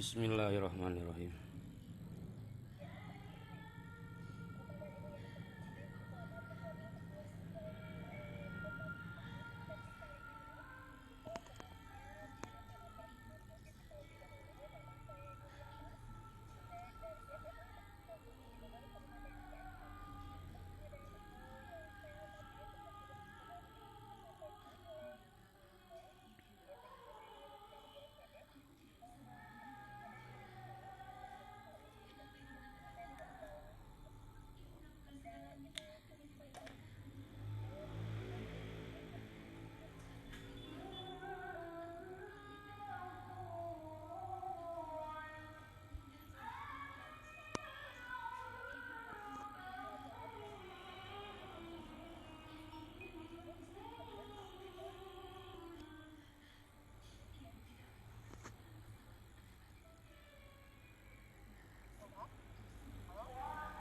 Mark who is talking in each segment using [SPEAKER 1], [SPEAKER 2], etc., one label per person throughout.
[SPEAKER 1] Bismillahirrahmanirrahim.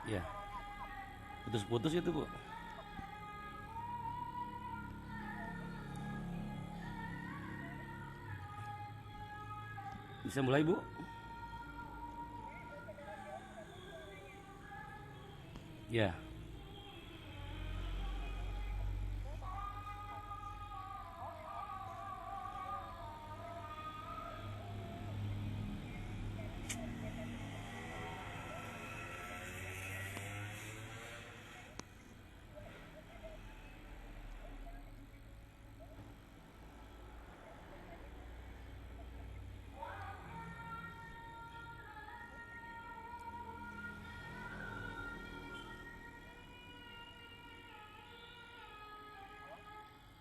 [SPEAKER 1] Ya, putus-putus itu Bu. Bisa mulai Bu? Ya,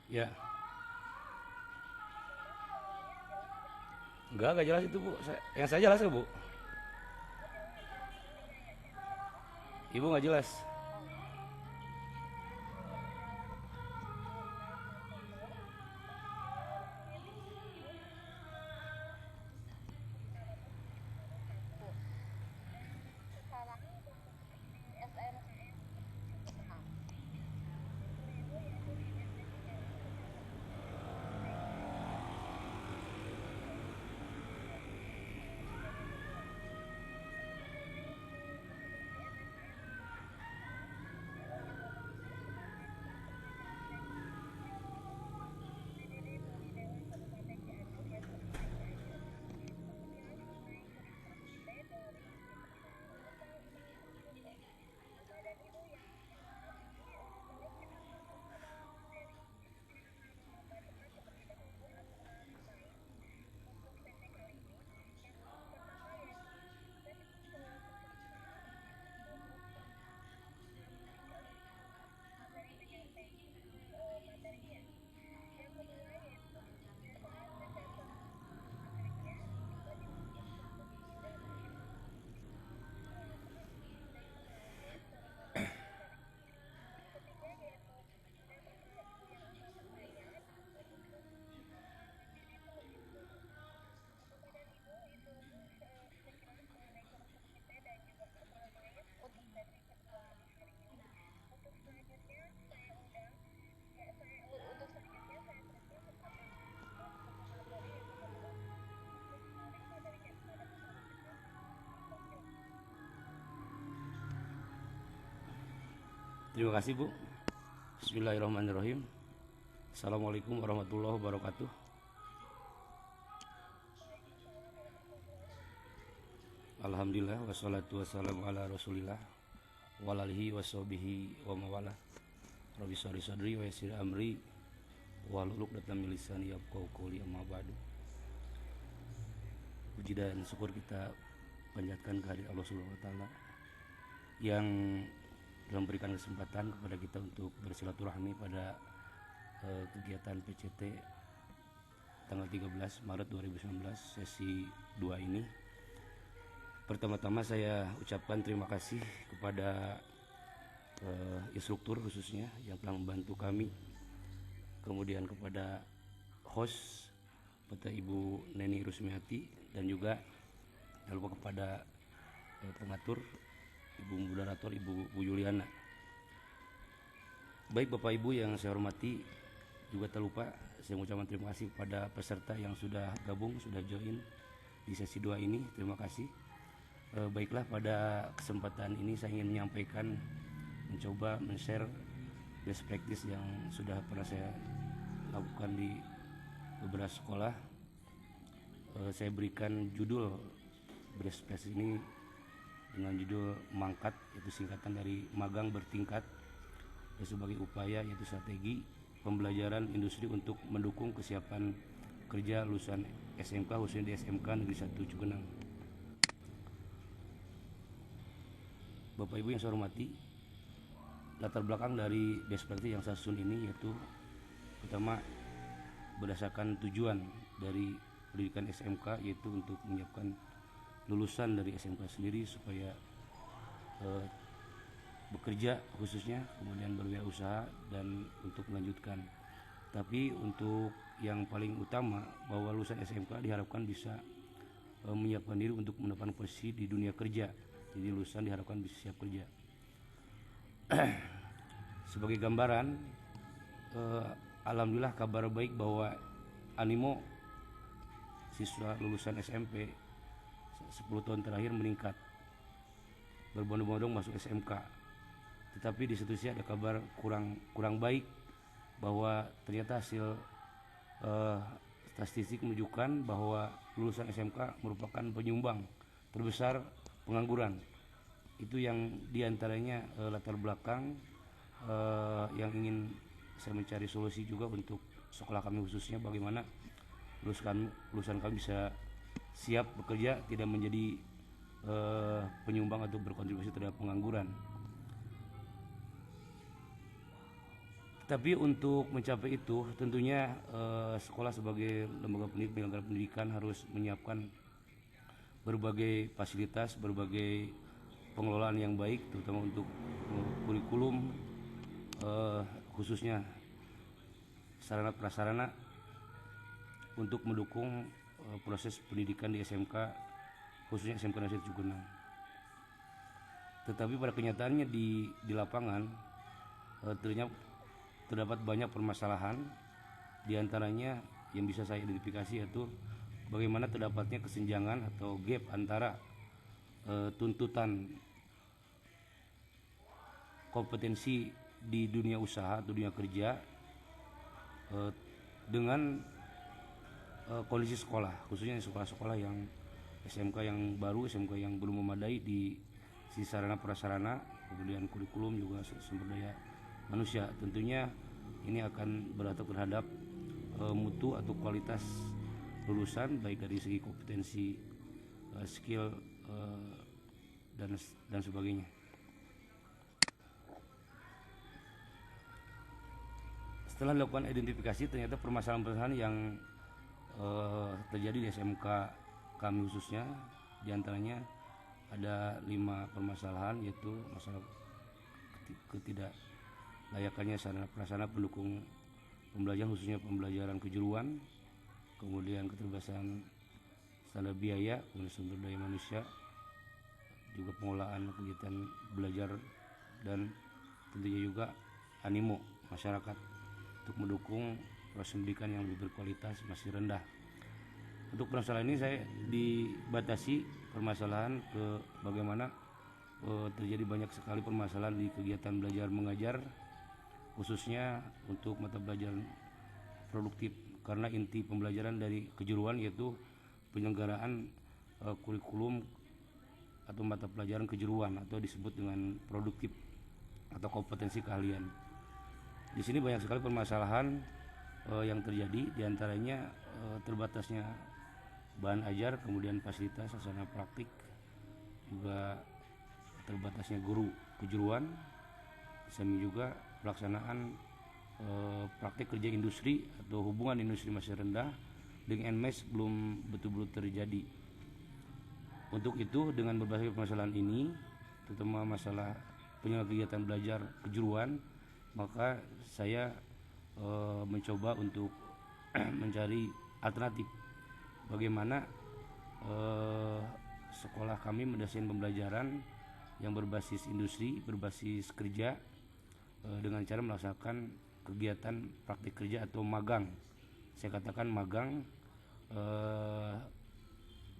[SPEAKER 1] ya. Enggak jelas itu Bu. Yang saya jelas ya Bu. Ibu nggak jelas. Terima kasih Bu. Bismillahirrahmanirrahim. Assalamualaikum warahmatullahi wabarakatuh. Alhamdulillah wassalatu wassalamu ala Rasulillah wa alihi washabihi wa mawala. Rabbi shrah sadri wa yassir amri wahlul 'uqdatam min lisani yafqahu qawli, amma ba'du. Puji dan syukur kita panjatkan kehadirat Allah Subhanahu wa taala yang memberikan kesempatan kepada kita untuk bersilaturahmi pada kegiatan PCT tanggal 13 Maret 2019 sesi 2 ini. Pertama-tama saya ucapkan terima kasih kepada instruktur khususnya yang telah membantu kami, kemudian kepada host kepada Ibu Neni Rusmiati, dan juga jangan lupa kepada pengatur Ibu moderator Ibu Bu Yuliana. Baik Bapak Ibu yang saya hormati, juga tak lupa saya mengucapkan terima kasih kepada peserta yang sudah gabung, sudah join di sesi 2 ini. Terima kasih. Baiklah, pada kesempatan ini saya ingin menyampaikan, mencoba men-share best practice yang sudah pernah saya lakukan di beberapa sekolah. Saya berikan judul best practice ini dengan judul MANGKAT, yaitu singkatan dari magang bertingkat, sebagai upaya yaitu strategi pembelajaran industri untuk mendukung kesiapan kerja lulusan SMK, khususnya di SMK Negeri 1 Cugenang. Bapak Ibu yang saya hormati, latar belakang dari best practice yang saya susun ini yaitu pertama berdasarkan tujuan dari pendidikan SMK, yaitu untuk menyiapkan lulusan dari SMK sendiri supaya bekerja khususnya, kemudian berwirausaha dan untuk melanjutkan. Tapi untuk yang paling utama, bahwa lulusan SMK diharapkan bisa menyiapkan diri untuk mendapatkan posisi di dunia kerja. Jadi lulusan diharapkan bisa siap kerja. Sebagai gambaran, alhamdulillah kabar baik bahwa animo siswa lulusan SMP 10 tahun terakhir meningkat, berbondong-bondong masuk SMK. Tetapi di satu sisi ada kabar kurang baik, bahwa ternyata hasil statistik menunjukkan bahwa lulusan SMK merupakan penyumbang terbesar pengangguran. Itu yang diantaranya latar belakang yang ingin saya mencari solusi juga untuk sekolah kami, khususnya bagaimana lulusan kami bisa siap bekerja, tidak menjadi penyumbang atau berkontribusi terhadap pengangguran. Tapi untuk mencapai itu tentunya sekolah sebagai lembaga penyelenggara pendidikan harus menyiapkan berbagai fasilitas, berbagai pengelolaan yang baik, terutama untuk kurikulum, khususnya sarana prasarana untuk mendukung proses pendidikan di SMK, khususnya SMK Negeri 1 Cugenang. Tetapi pada kenyataannya di lapangan terdapat banyak permasalahan, diantaranya yang bisa saya identifikasi yaitu bagaimana terdapatnya kesenjangan atau gap antara tuntutan kompetensi di dunia usaha atau dunia kerja dengan kondisi sekolah, khususnya sekolah-sekolah yang SMK yang baru, SMK yang belum memadai di sisi sarana prasarana, kemudian kurikulum juga sumber daya manusia. Tentunya ini akan berdampak terhadap mutu atau kualitas lulusan, baik dari segi kompetensi, skill, dan sebagainya. Setelah dilakukan identifikasi, ternyata permasalahan-permasalahan yang terjadi di SMK kami khususnya, diantaranya ada 5 permasalahan, yaitu masalah ketidaklayakannya sarana prasarana pendukung pembelajaran, khususnya pembelajaran kejuruan, kemudian keterbatasan standar biaya, kemudian sumber daya manusia, juga pengolahan kegiatan belajar, dan tentunya juga animo masyarakat untuk mendukung proses pendidikan yang lebih berkualitas masih rendah. Untuk permasalahan ini saya dibatasi permasalahan ke bagaimana terjadi banyak sekali permasalahan di kegiatan belajar mengajar, khususnya untuk mata pelajaran produktif, karena inti pembelajaran dari kejuruan yaitu penyelenggaraan kurikulum atau mata pelajaran kejuruan atau disebut dengan produktif atau kompetensi keahlian. Di sini banyak sekali permasalahan yang terjadi, diantaranya terbatasnya bahan ajar, kemudian fasilitas sarana praktik, juga terbatasnya guru kejuruan, semi juga pelaksanaan praktik kerja industri atau hubungan industri masih rendah, dengan NMAS belum betul-betul terjadi. Untuk itu, dengan berbagai permasalahan ini, terutama masalah penyelenggaraan kegiatan belajar kejuruan, maka saya mencoba untuk mencari alternatif bagaimana sekolah kami mendesain pembelajaran yang berbasis industri, berbasis kerja, dengan cara melaksanakan kegiatan praktik kerja atau magang. Saya katakan magang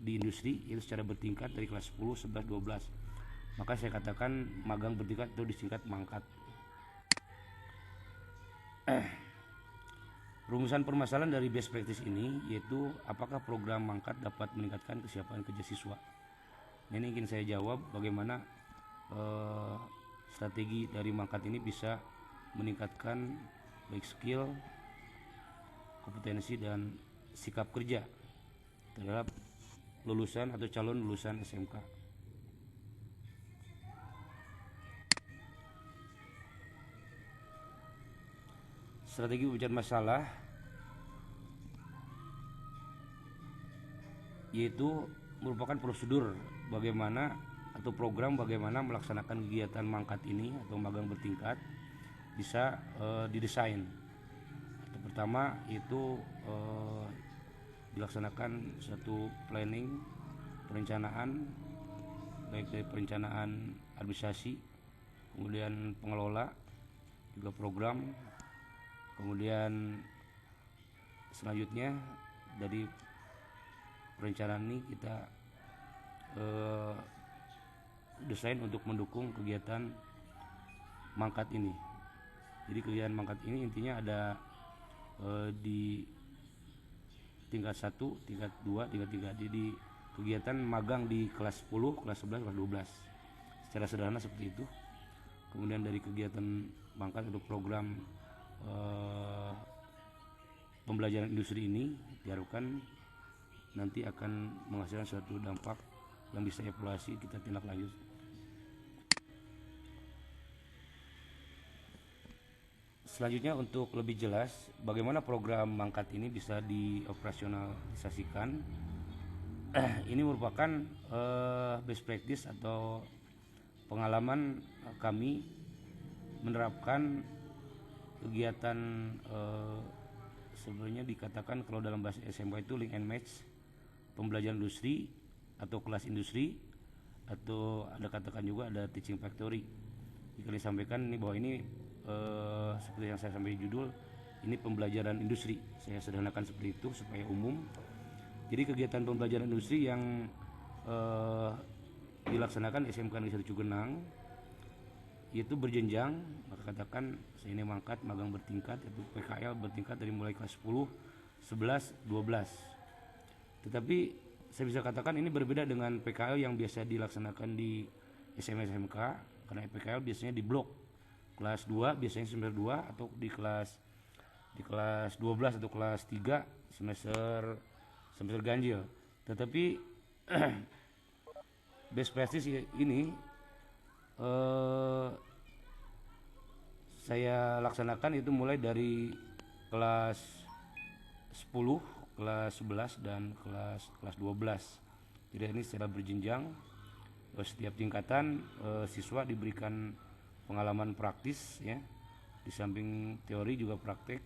[SPEAKER 1] di industri itu secara bertingkat dari kelas 10, 11, 12. Maka saya katakan magang bertingkat atau disingkat mangkat. Rumusan permasalahan dari best practice ini yaitu apakah program mangkat dapat meningkatkan kesiapan kerja siswa. Ini ingin saya jawab bagaimana strategi dari mangkat ini bisa meningkatkan baik skill, kompetensi dan sikap kerja terhadap lulusan atau calon lulusan SMK. Strategi pemecahan masalah yaitu merupakan prosedur bagaimana atau program bagaimana melaksanakan kegiatan mangkat ini atau magang bertingkat bisa didesain. Pertama itu dilaksanakan satu planning, perencanaan, baik dari perencanaan administrasi, kemudian pengelola, juga program. Kemudian selanjutnya dari perencanaan ini kita desain untuk mendukung kegiatan mangkat ini. Jadi kegiatan mangkat ini intinya ada di tingkat 1, tingkat 2, tingkat 3. Jadi kegiatan magang di kelas 10, kelas 11, kelas 12. Secara sederhana seperti itu. Kemudian dari kegiatan mangkat untuk program pembelajaran industri ini diharapkan nanti akan menghasilkan suatu dampak yang bisa evaluasi kita tindak lanjut. Selanjutnya untuk lebih jelas bagaimana program mangkat ini bisa dioperasionalisasikan. Ini merupakan best practice atau pengalaman kami menerapkan kegiatan sebenarnya dikatakan kalau dalam bahasa SMK itu link and match pembelajaran industri atau kelas industri, atau ada katakan juga ada teaching factory. Jika disampaikan ini bahwa ini seperti yang saya sampaikan judul, ini pembelajaran industri. Saya sederhanakan seperti itu supaya umum. Jadi kegiatan pembelajaran industri yang dilaksanakan SMK Negeri 1 Cugenang yaitu berjenjang, maka katakan saya ini mangkat magang bertingkat, yaitu PKL bertingkat dari mulai kelas 10, 11, 12. Tetapi saya bisa katakan ini berbeda dengan PKL yang biasa dilaksanakan di SMK, karena PKL biasanya di blok. Kelas 2 biasanya semester 2 atau di kelas 12 atau kelas 3 semester ganjil. Tetapi best practice ini saya laksanakan itu mulai dari kelas 10, kelas 11 dan kelas 12. Jadi ini secara berjenjang, setiap tingkatan siswa diberikan pengalaman praktis ya. Di samping teori juga praktek.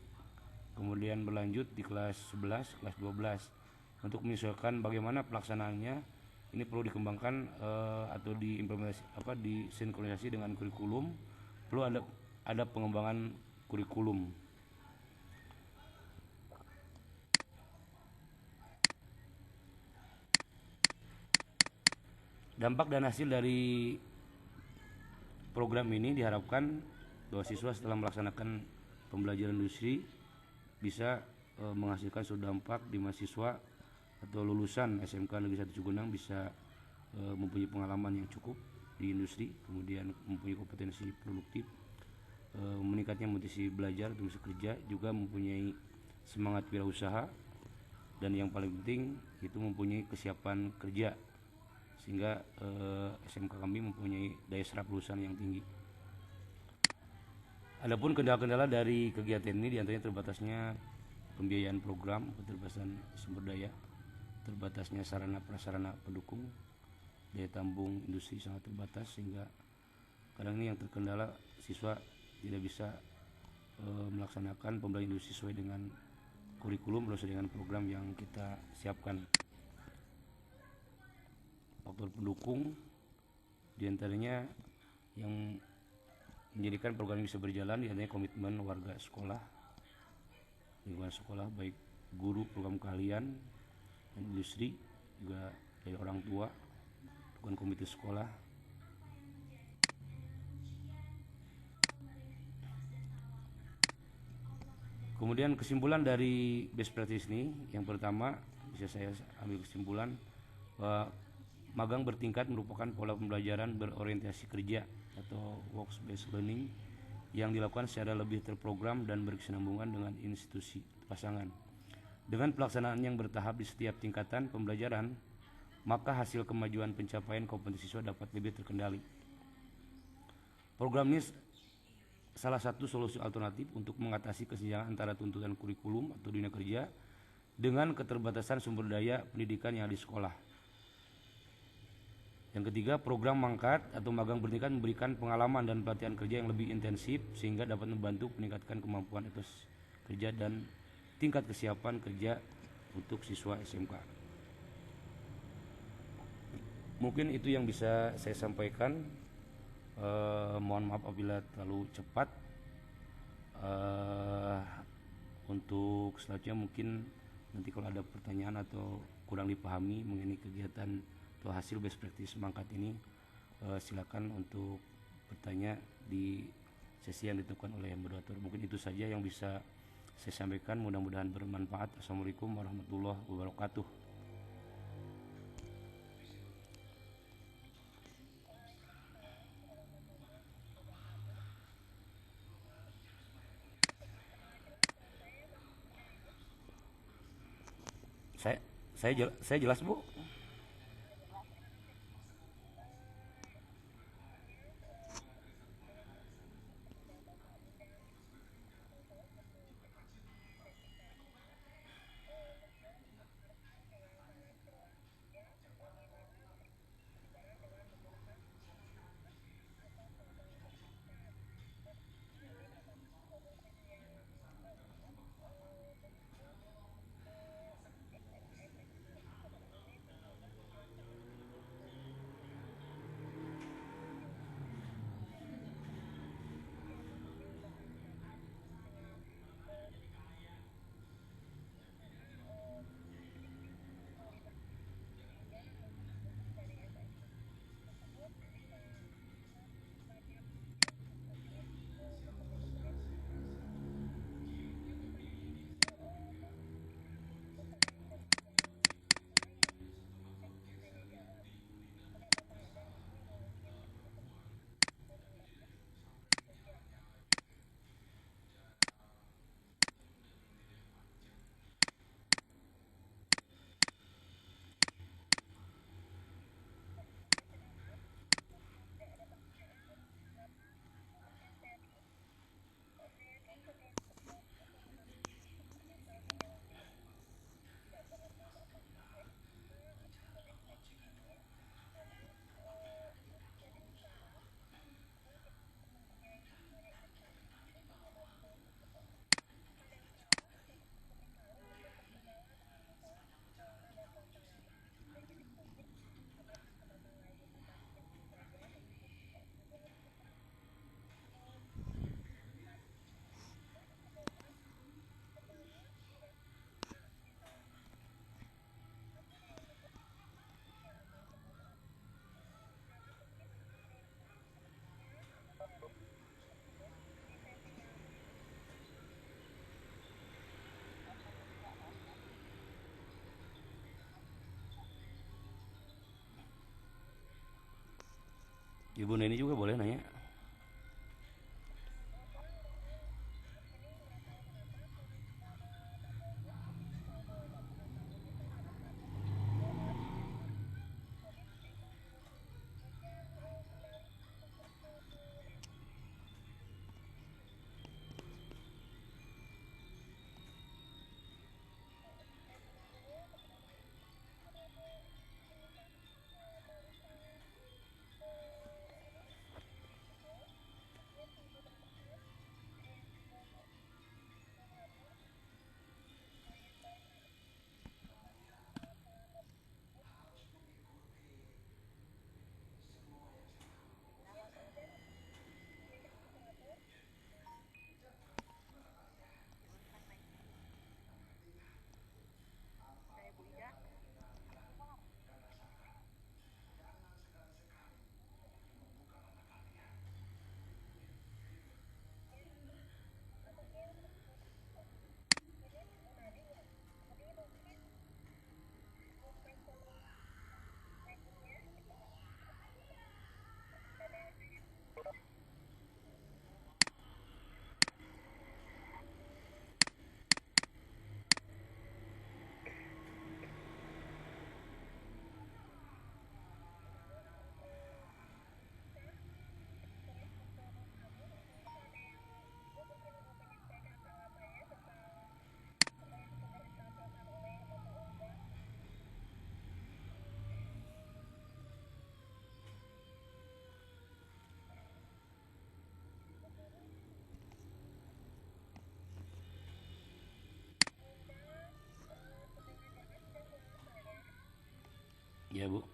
[SPEAKER 1] Kemudian berlanjut di kelas 11, kelas 12 untuk menyesuaikan bagaimana pelaksanaannya. Ini perlu dikembangkan atau diimplementasi disinkronisasi dengan kurikulum. Perlu ada pengembangan kurikulum. Dampak dan hasil dari program ini diharapkan bahwa siswa setelah melaksanakan pembelajaran industri bisa menghasilkan suatu dampak di mahasiswa atau lulusan SMK Negeri 1 Cugenang bisa mempunyai pengalaman yang cukup di industri, kemudian mempunyai kompetensi produktif, meningkatnya motivasi belajar untuk bisa kerja, juga mempunyai semangat wirausaha, dan yang paling penting itu mempunyai kesiapan kerja sehingga SMK kami mempunyai daya serap lulusan yang tinggi. Adapun kendala-kendala dari kegiatan ini diantaranya terbatasnya pembiayaan program, keterbatasan sumber daya, terbatasnya sarana prasarana pendukung, daya tampung industri sangat terbatas sehingga kadang ini yang terkendala siswa tidak bisa melaksanakan pembelajaran industri sesuai dengan kurikulum sesuai dengan program yang kita siapkan. Faktor pendukung diantaranya yang menjadikan program ini bisa berjalan diantaranya komitmen warga sekolah, lingkungan sekolah, baik guru program keahlian dan industri, juga dari orang tua, dukungan komite sekolah. Kemudian kesimpulan dari best practice ini, yang pertama bisa saya ambil kesimpulan bahwa magang bertingkat merupakan pola pembelajaran berorientasi kerja atau works based learning yang dilakukan secara lebih terprogram dan berkesinambungan dengan institusi pasangan. Dengan pelaksanaan yang bertahap di setiap tingkatan pembelajaran, maka hasil kemajuan pencapaian kompetensi siswa dapat lebih terkendali. Program ini salah satu solusi alternatif untuk mengatasi kesenjangan antara tuntutan kurikulum atau dunia kerja dengan keterbatasan sumber daya pendidikan yang di sekolah. Yang ketiga, program mangkat atau magang bertingkat memberikan pengalaman dan pelatihan kerja yang lebih intensif sehingga dapat membantu meningkatkan kemampuan etos kerja dan tingkat kesiapan kerja untuk siswa SMK. Mungkin itu yang bisa saya sampaikan. Mohon maaf apabila terlalu cepat. Untuk selanjutnya mungkin nanti kalau ada pertanyaan atau kurang dipahami mengenai kegiatan atau hasil best practice mangkat ini, silakan untuk bertanya di sesi yang ditentukan oleh moderator. Mungkin itu saja yang bisa saya sampaikan, mudah-mudahan bermanfaat. Assalamualaikum warahmatullahi wabarakatuh. Saya jelas Bu. Ibu Neni juga boleh nanya. Ya Bu.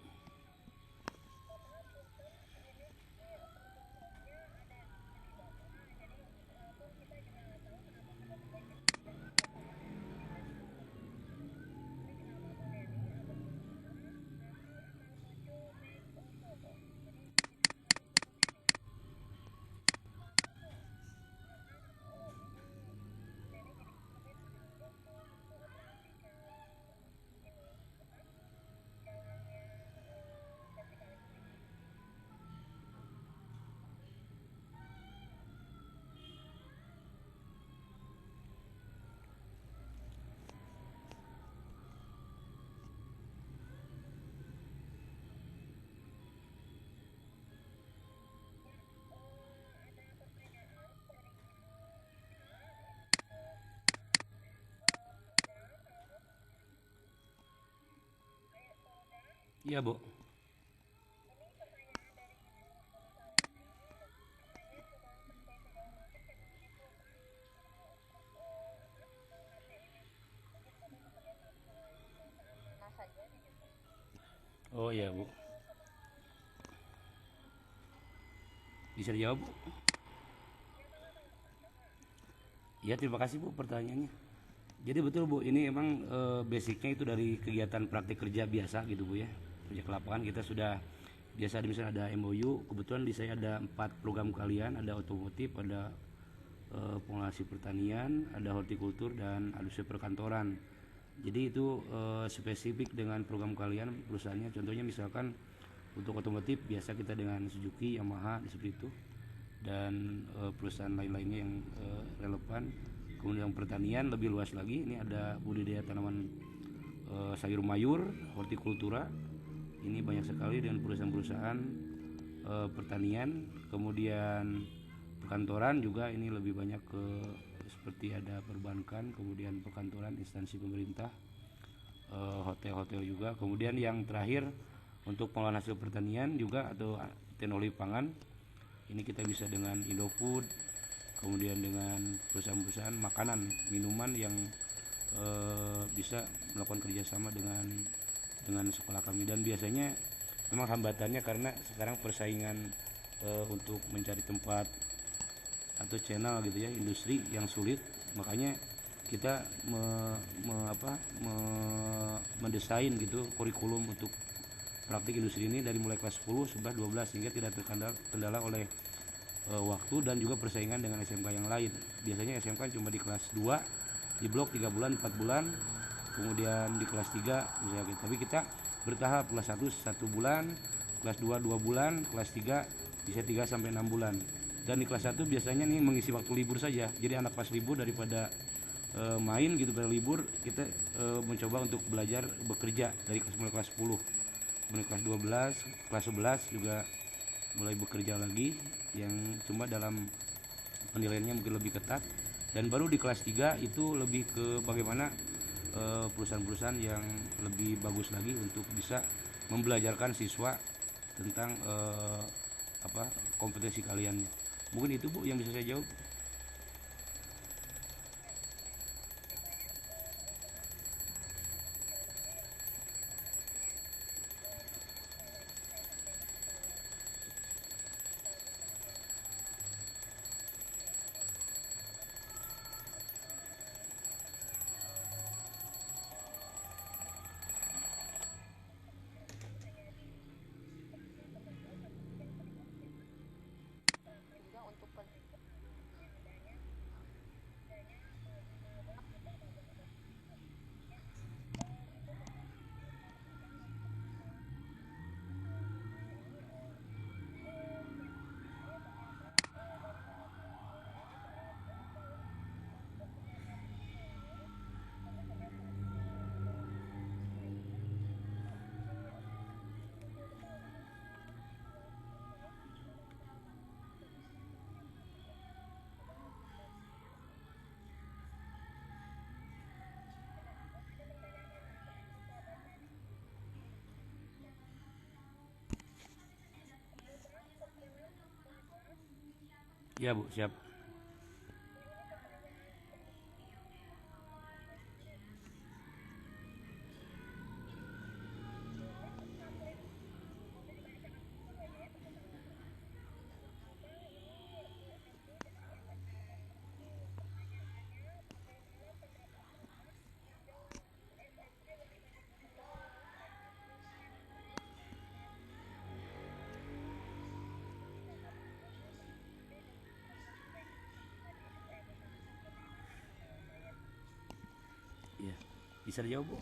[SPEAKER 1] Iya Bu. Oh iya Bu. Bisa dijawab Bu? Ya terima kasih Bu pertanyaannya. Jadi betul Bu, ini emang basicnya itu dari kegiatan praktik kerja biasa gitu Bu ya. Kerja ke lapangan kita sudah biasa, misalnya ada MOU, kebetulan di saya ada 4 program kalian, ada otomotif, ada pengolahan hasil pertanian, ada hortikultur, dan industri perkantoran. Jadi itu spesifik dengan program kalian perusahaannya. Contohnya misalkan untuk otomotif biasa kita dengan Suzuki, Yamaha seperti itu, dan perusahaan lain-lainnya yang relevan. Kemudian pertanian lebih luas lagi, ini ada budidaya tanaman sayur mayur, hortikultura. Ini banyak sekali dengan perusahaan-perusahaan pertanian. Kemudian perkantoran juga ini lebih banyak ke seperti ada perbankan, kemudian perkantoran, instansi pemerintah, hotel-hotel juga. Kemudian yang terakhir untuk pengolahan hasil pertanian juga atau teknologi pangan, ini kita bisa dengan Indofood, kemudian dengan perusahaan-perusahaan makanan, minuman yang bisa melakukan kerjasama dengan sekolah kami. Dan biasanya memang hambatannya karena sekarang persaingan untuk mencari tempat atau channel gitu ya, industri yang sulit, makanya kita mendesain gitu kurikulum untuk praktik industri ini dari mulai kelas 10, 11, 12 sehingga tidak terkendala oleh waktu dan juga persaingan dengan SMK yang lain. Biasanya SMK cuma di kelas 2 di blok 3 bulan, 4 bulan, kemudian di kelas 3 misalnya gitu. Tapi kita bertahap, kelas 1 bulan, kelas 2 2 bulan, kelas 3 bisa 3 sampai 6 bulan. Dan di kelas 1 biasanya nih mengisi waktu libur saja. Jadi anak pas libur daripada main gitu pada libur, kita mencoba untuk belajar bekerja dari mulai kelas 10. Mulai kelas 12, kelas 11 juga mulai bekerja lagi, yang cuma dalam penilaiannya mungkin lebih ketat. Dan baru di kelas 3 itu lebih ke bagaimana perusahaan-perusahaan yang lebih bagus lagi untuk bisa membelajarkan siswa tentang kompetensi kalian. Mungkin itu Bu yang bisa saya jawab. Ya Bu, siap. Bisa dijawab Bu?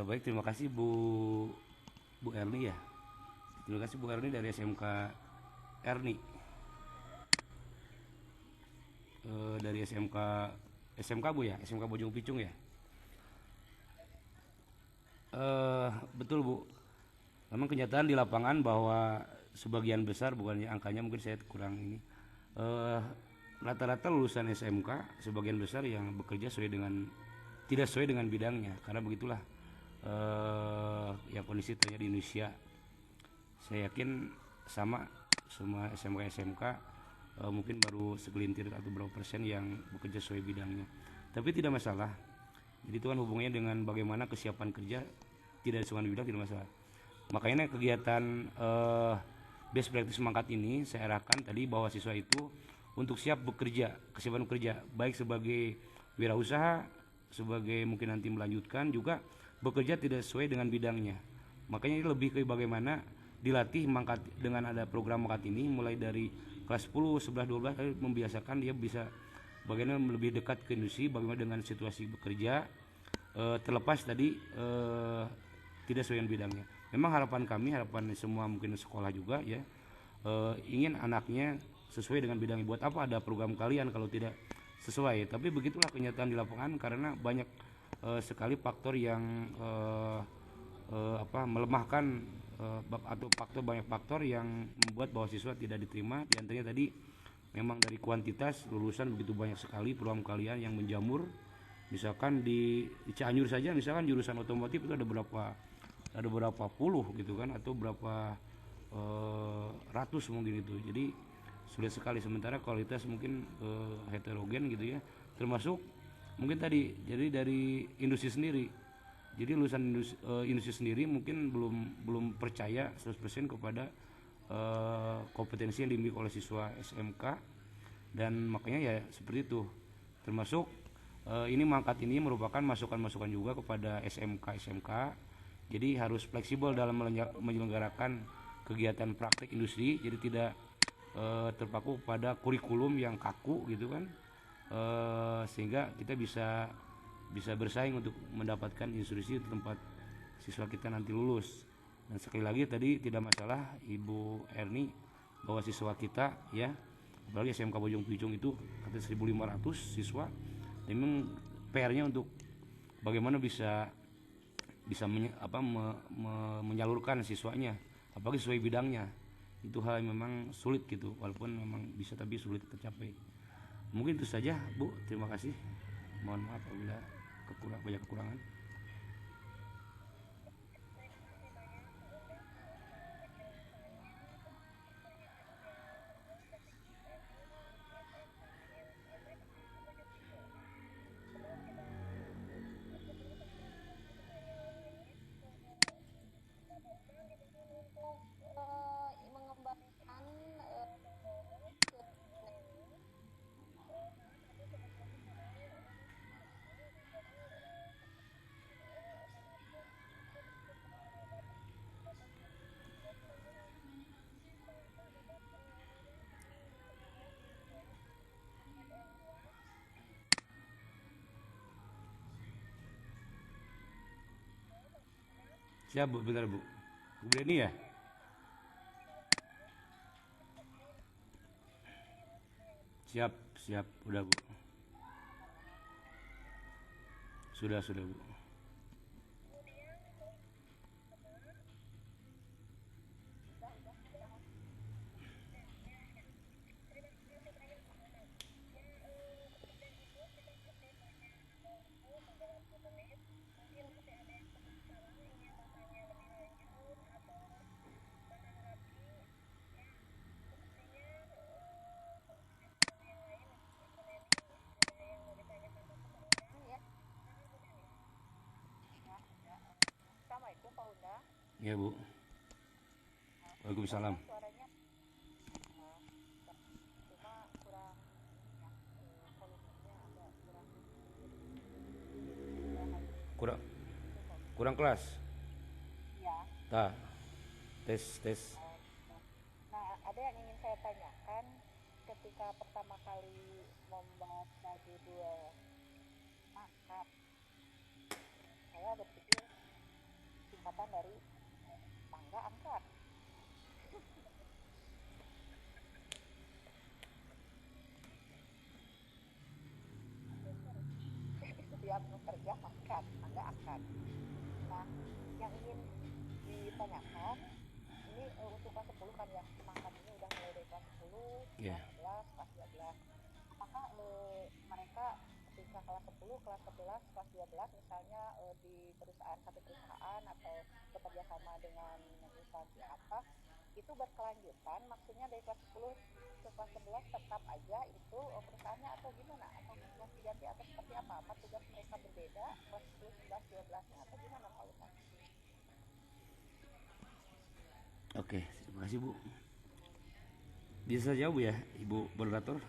[SPEAKER 1] Baik, terima kasih Bu Erni ya. Terima kasih Bu Erni dari SMK Erni. Dari SMK Bu ya, SMK Bojong Picung ya. Betul Bu. Memang kenyataan di lapangan bahwa sebagian besar, bukannya angkanya mungkin saya kurang ini, eh, rata-rata lulusan SMK sebagian besar yang bekerja tidak sesuai dengan bidangnya, karena begitulah yang kondisi terjadi di Indonesia. Saya yakin sama semua SMK mungkin baru segelintir atau berapa persen yang bekerja sesuai bidangnya, tapi tidak masalah. Jadi itu kan hubungannya dengan bagaimana kesiapan kerja, tidak sesuai bidang tidak masalah. Makanya kegiatan best practice mangkat ini saya arahkan tadi bahwa siswa itu untuk siap bekerja, kesiapan bekerja baik sebagai wirausaha, sebagai mungkin nanti melanjutkan juga bekerja tidak sesuai dengan bidangnya. Makanya ini lebih ke bagaimana dilatih mangkat dengan ada program mangkat ini mulai dari kelas 10, 11, 12 membiasakan dia bisa bagaimana lebih dekat ke industri, bagaimana dengan situasi bekerja, terlepas tadi tidak sesuai dengan bidangnya. Memang harapan semua mungkin sekolah juga ya, ingin anaknya sesuai dengan bidangnya. Buat apa ada program kalian kalau tidak sesuai? Tapi begitulah kenyataan di lapangan, karena banyak sekali faktor yang melemahkan, atau banyak faktor yang membuat bahwa siswa tidak diterima. Di antaranya tadi memang dari kuantitas lulusan begitu banyak sekali program kalian yang menjamur. Misalkan di Cianjur saja, misalkan jurusan otomotif itu ada berapa puluh gitu kan, atau berapa ratus mungkin itu. Jadi sulit sekali, sementara kualitas mungkin heterogen gitu ya, termasuk mungkin tadi jadi dari industri sendiri. Jadi lulusan industri sendiri mungkin belum percaya 100% kepada kompetensi yang dimiliki oleh siswa SMK, dan makanya ya seperti itu. Termasuk ini mangkat ini merupakan masukan-masukan juga kepada SMK. Jadi harus fleksibel dalam menyelenggarakan kegiatan praktek industri, jadi tidak terpaku pada kurikulum yang kaku gitu kan, sehingga kita bisa bersaing untuk mendapatkan institusi tempat siswa kita nanti lulus. Dan sekali lagi tadi tidak masalah Ibu Erni bahwa siswa kita ya, apalagi SMK Bojong Picung itu kata 1.500 siswa, memang PR-nya untuk bagaimana bisa menyalurkan siswanya apalagi sesuai bidangnya. Itu hal yang memang sulit gitu, walaupun memang bisa tapi sulit tercapai. Mungkin itu saja Bu, terima kasih. Mohon maaf apabila banyak kekurangan. Siap Bu, bentar Bu. Bu Beni ya? Siap, udah Bu. Sudah Bu. Iya Bu. Waalaikumsalam. Kurang kurang kelas. Tah, tes.
[SPEAKER 2] Nah, ada yang ingin saya tanyakan ketika pertama kali membaca judul angkat. Saya berpikir singkatan dari tangga angkat. Setiap bekerja angkat, tangga angkat. Nah, yang ingin ditanyakan ini untuk kelas 10 kan ya, mangkat ini udah mulai dari kelas 10,
[SPEAKER 1] Ya.
[SPEAKER 2] kelas 11, kelas 12. Apakah mereka ketika kelas 10, kelas 11, kelas 12 misalnya di perusahaan satu perusahaan atau bekerja sama dengan instansi apa, itu berkelanjutan, maksudnya dari kelas 10 ke kelas 11 tetap aja itu perusahaannya atau gimana, atau ganti ganti atau seperti apa tugas mereka berbeda kelas 10, 11, 12-nya atau gimana Pak Lukas?
[SPEAKER 1] Oke, terima kasih Bu. Bisa jawab ya Ibu moderator?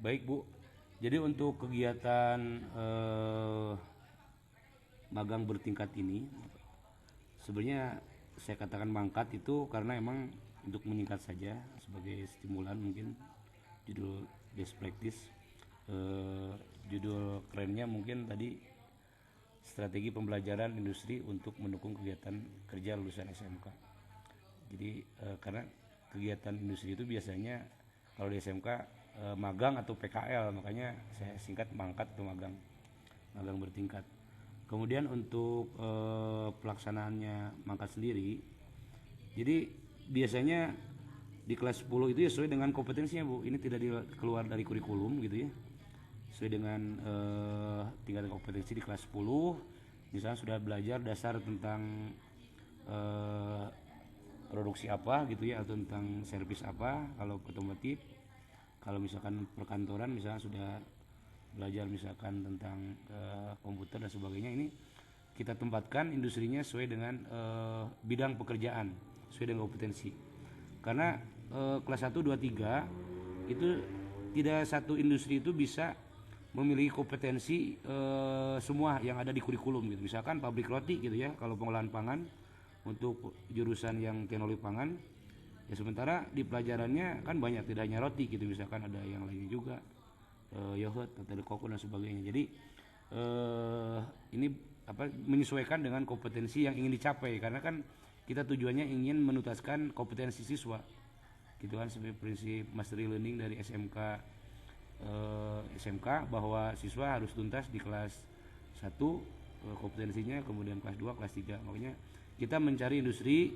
[SPEAKER 1] Baik Bu. Jadi untuk kegiatan magang bertingkat ini, sebenarnya saya katakan mangkat itu karena emang untuk meningkat saja sebagai stimulan, mungkin judul best practice. Judul kerennya mungkin tadi strategi pembelajaran industri untuk mendukung kegiatan kerja lulusan SMK. Jadi karena kegiatan industri itu biasanya kalau di SMK magang atau PKL, makanya saya singkat mangkat atau magang bertingkat. Kemudian untuk pelaksanaannya mangkat sendiri, jadi biasanya di kelas 10 itu ya sesuai dengan kompetensinya Bu. Ini tidak keluar dari kurikulum gitu ya. Sesuai dengan tingkatan kompetensi di kelas 10, misalnya sudah belajar dasar tentang produksi apa gitu ya, atau tentang servis apa kalau otomotif. Kalau misalkan perkantoran misalnya sudah belajar misalkan tentang komputer dan sebagainya, ini kita tempatkan industrinya sesuai dengan bidang pekerjaan, sesuai dengan kompetensi. Karena kelas 1, 2, 3 itu tidak satu industri itu bisa memiliki kompetensi semua yang ada di kurikulum gitu. Misalkan pabrik roti gitu ya, kalau pengolahan pangan untuk jurusan yang teknologi pangan, ya sementara di pelajarannya kan banyak, tidak hanya roti gitu, misalkan ada yang lainnya juga, yogurt atau koko dan sebagainya. Jadi ini menyesuaikan dengan kompetensi yang ingin dicapai, karena kan kita tujuannya ingin menuntaskan kompetensi siswa gitu kan, sebagai prinsip mastery learning dari SMK bahwa siswa harus tuntas di kelas 1 kompetensinya, kemudian kelas 2, kelas 3. Makanya kita mencari industri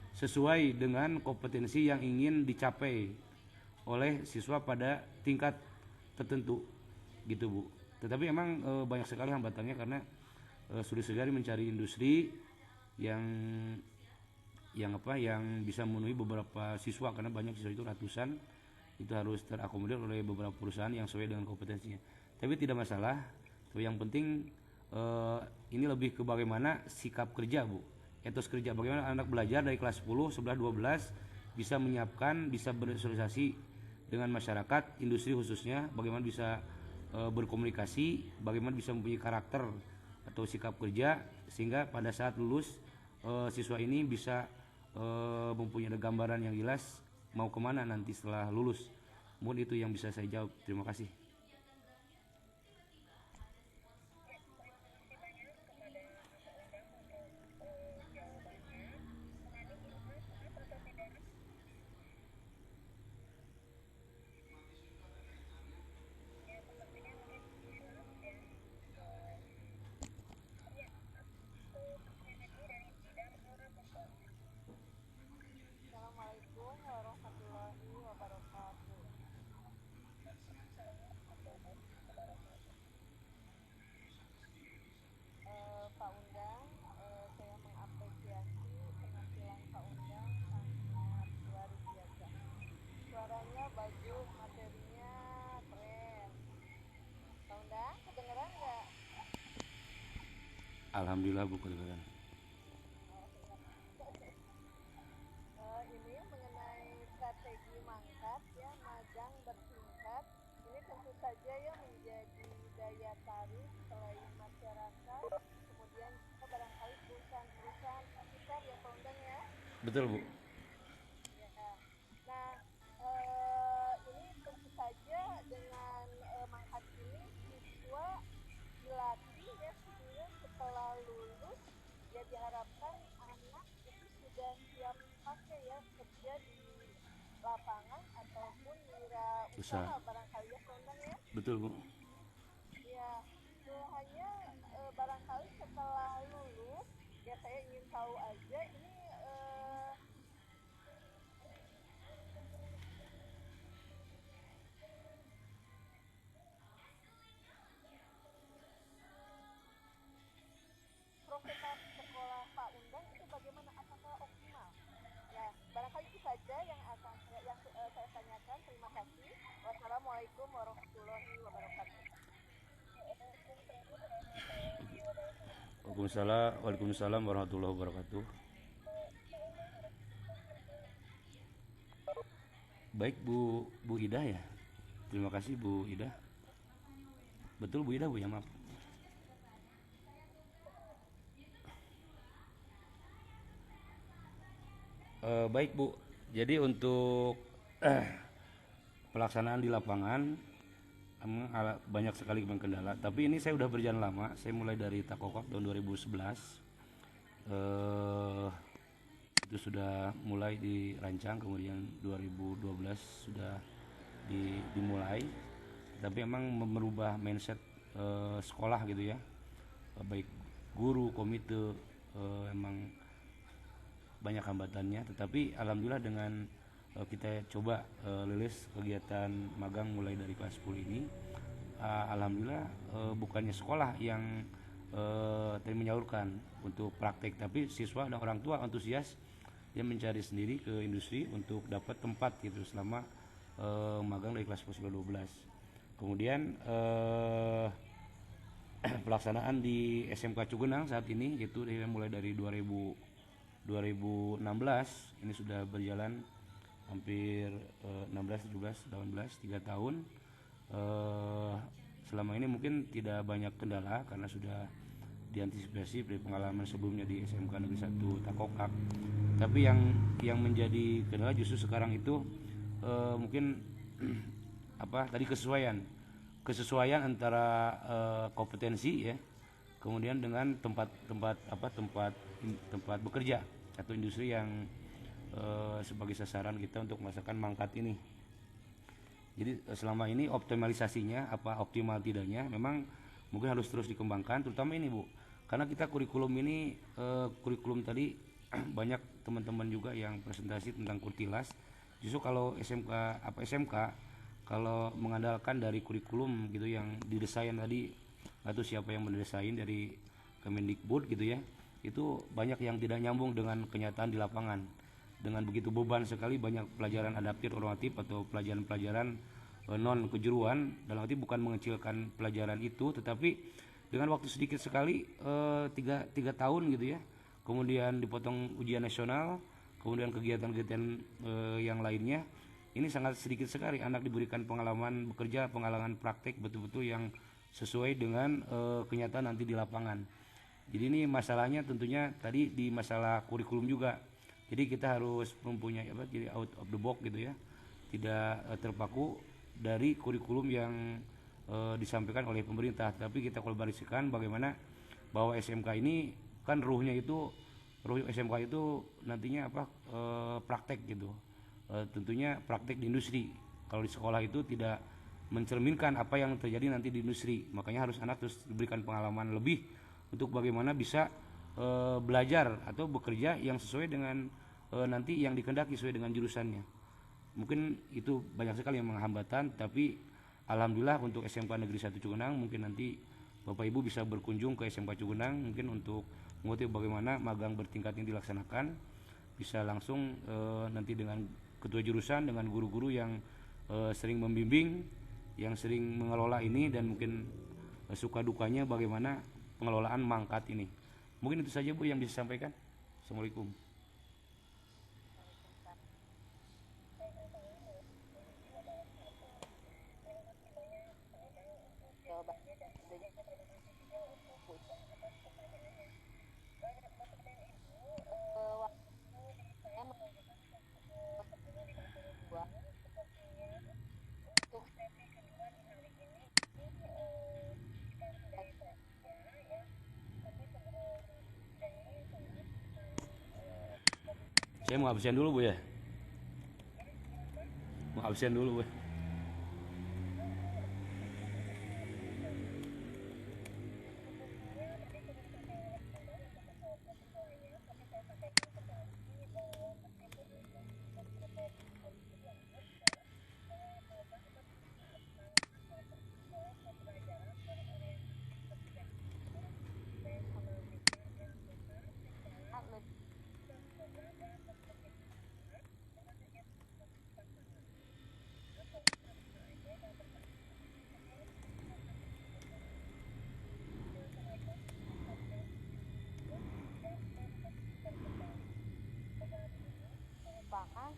[SPEAKER 1] sesuai dengan kompetensi yang ingin dicapai oleh siswa pada tingkat tertentu gitu Bu. Tetapi emang banyak sekali hambatannya, karena sulit sekali mencari industri yang bisa memenuhi beberapa siswa, karena banyak siswa itu ratusan, itu harus terakomodir oleh beberapa perusahaan yang sesuai dengan kompetensinya. Tapi tidak masalah, yang penting ini lebih ke bagaimana sikap kerja Bu, etos kerja, bagaimana anak belajar dari kelas 10, 11, 12 bisa menyiapkan, bisa bersosialisasi dengan masyarakat industri khususnya, bagaimana bisa berkomunikasi, bagaimana bisa mempunyai karakter atau sikap kerja, sehingga pada saat lulus siswa ini bisa mempunyai gambaran yang jelas mau kemana nanti setelah lulus. Mungkin itu yang bisa saya jawab. Terima kasih.
[SPEAKER 2] Assalamualaikum warahmatullahi wabarakatuh. Pak Undang, saya mengapresiasi penampilan Pak Undang sangat luar biasa. Suaranya bagus, materinya keren. Pak Undang, kedengeran nggak?
[SPEAKER 1] Alhamdulillah Bu, kedengaran.
[SPEAKER 2] Ini mengenai strategi magang bertingkat ini tentu saja ya menjadi daya tarik selain masyarakat, kemudian juga barangkali perusahaan-perusahaan sekitar ya Pak Undang ya.
[SPEAKER 1] Betul Bu.
[SPEAKER 2] Ya. Nah, ini tentu saja dengan mangkat ini siswa dilatih ya sehingga setelah lulus ya diharapkan anak itu sudah siap pakai ya kerja di lapangan ataupun
[SPEAKER 1] Usaha.
[SPEAKER 2] wirausaha barangkali ya Kondang ya.
[SPEAKER 1] Betul Bu.
[SPEAKER 2] Ya, hanya barangkali setelah lulus ya saya ingin tahu aja ini profesor sekolah Pak Undang itu bagaimana, apakah optimal? Ya, barangkali itu saja yang akan saya tanyakan. Terima kasih. Wassalamualaikum warahmatullahi wabarakatuh.
[SPEAKER 1] Waalaikumsalam warahmatullahi wabarakatuh. Baik Bu Ida ya. Terima kasih Bu Ida. Betul Bu Ida Bu ya, maaf. Baik Bu. Jadi untuk pelaksanaan di lapangan memang banyak sekali kendala. Tapi ini saya udah berjalan lama. Saya mulai dari Takokak tahun 2011. Eh, itu sudah mulai dirancang, kemudian 2012 sudah dimulai. Tapi emang merubah mindset sekolah gitu ya. Baik guru, komite, emang banyak hambatannya, tetapi alhamdulillah dengan kita coba lilis kegiatan magang mulai dari kelas 10 ini, alhamdulillah bukannya sekolah yang tadi menyalurkan untuk praktek, tapi siswa dan orang tua antusias yang mencari sendiri ke industri untuk dapat tempat gitu selama magang dari kelas 10 12. Kemudian pelaksanaan di SMK Cugenang saat ini itu mulai dari 2016 ini sudah berjalan hampir 16, 17, 18, 3 tahun. Selama ini mungkin tidak banyak kendala karena sudah diantisipasi dari pengalaman sebelumnya di SMK Negeri 1 Takokak. Tapi yang menjadi kendala justru sekarang itu mungkin tadi kesesuaian antara kompetensi ya, kemudian dengan tempat bekerja atau industri yang sebagai sasaran kita untuk merasakan mangkat ini. Jadi selama ini optimalisasinya optimal tidaknya memang mungkin harus terus dikembangkan, terutama ini Bu, karena kita kurikulum ini kurikulum tadi banyak teman-teman juga yang presentasi tentang kurtilas. Justru kalau SMK kalau mengandalkan dari kurikulum gitu yang didesain tadi, atau siapa yang mendesain dari Kemendikbud gitu ya, itu banyak yang tidak nyambung dengan kenyataan di lapangan. Dengan begitu beban sekali banyak pelajaran adaptif normatif atau pelajaran-pelajaran non kejuruan, dalam arti bukan mengecilkan pelajaran itu, tetapi dengan waktu sedikit sekali 3 tahun gitu ya, kemudian dipotong ujian nasional, kemudian kegiatan-kegiatan yang lainnya, ini sangat sedikit sekali anak diberikan pengalaman bekerja, pengalaman praktek betul-betul yang sesuai dengan kenyataan nanti di lapangan. Jadi ini masalahnya tentunya tadi di masalah kurikulum juga. Jadi kita harus mempunyai jadi out of the box gitu ya, tidak terpaku dari kurikulum yang disampaikan oleh pemerintah, tapi kita kolaborasikan bagaimana bahwa SMK ini kan ruh SMK itu nantinya praktek gitu. Tentunya praktek di industri. Kalau di sekolah itu tidak mencerminkan apa yang terjadi nanti di industri, makanya harus anak terus diberikan pengalaman lebih untuk bagaimana bisa belajar atau bekerja yang sesuai dengan nanti yang dikehendaki sesuai dengan jurusannya. Mungkin itu banyak sekali yang menghambatan, tapi alhamdulillah untuk SMK Negeri 1 Cugenang mungkin nanti Bapak Ibu bisa berkunjung ke SMK Cugenang mungkin untuk mengetahui bagaimana magang bertingkat ini dilaksanakan, bisa langsung nanti dengan ketua jurusan, dengan guru-guru yang sering membimbing, yang sering mengelola ini, dan mungkin suka dukanya bagaimana pengelolaan mangkat ini. Mungkin itu saja Bu yang bisa sampaikan. Assalamualaikum. Saya mau absen dulu Bu ya. Mau absen dulu Bu.
[SPEAKER 2] Bahkan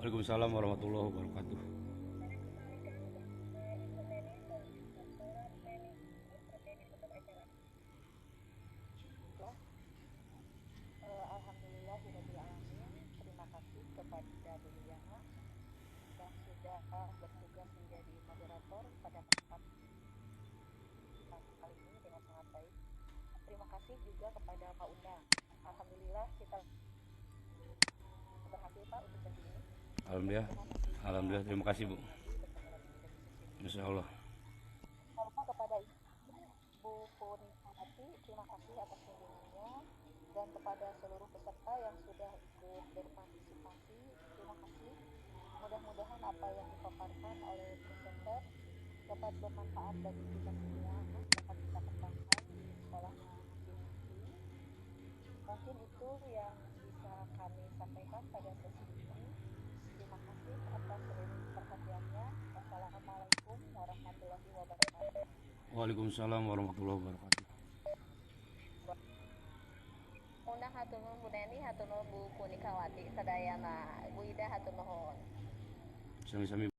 [SPEAKER 1] Waalaikumsalam warahmatullahi wabarakatuh.
[SPEAKER 2] alhamdulillahirobbilalamin, terima kasih kepada Deliana yang sudah bertugas menjadi moderator pada kesempatan kali ini dengan sangat baik. Terima kasih juga kepada Pak Unda. Alhamdulillah kita berhasil Pak untuk sesi ini.
[SPEAKER 1] Alhamdulillah. Alhamdulillah, terima kasih Bu. Insya Allah.
[SPEAKER 2] Sama kepada Bu Punisawati, terima kasih atas kunjungannya, dan kepada seluruh peserta yang sudah ikut berpartisipasi, terima kasih. Mudah-mudahan apa yang dipaparkan oleh presenter dapat bermanfaat bagi kita semua, dapat kita kembangkan di sekolah masing-masing. Mungkin itu yang bisa kami sampaikan pada sesi ini. Terima kasih atas seluruh perhatiannya. Wassalamualaikum warahmatullahi wabarakatuh.
[SPEAKER 1] Waalaikumsalam warahmatullahi wabarakatuh.
[SPEAKER 2] Munah hatur nuhun Bu Neni, hatur nuhun Bu Punikawati, sadayana Bu Ida hatur nuhun.
[SPEAKER 1] Sami-sami.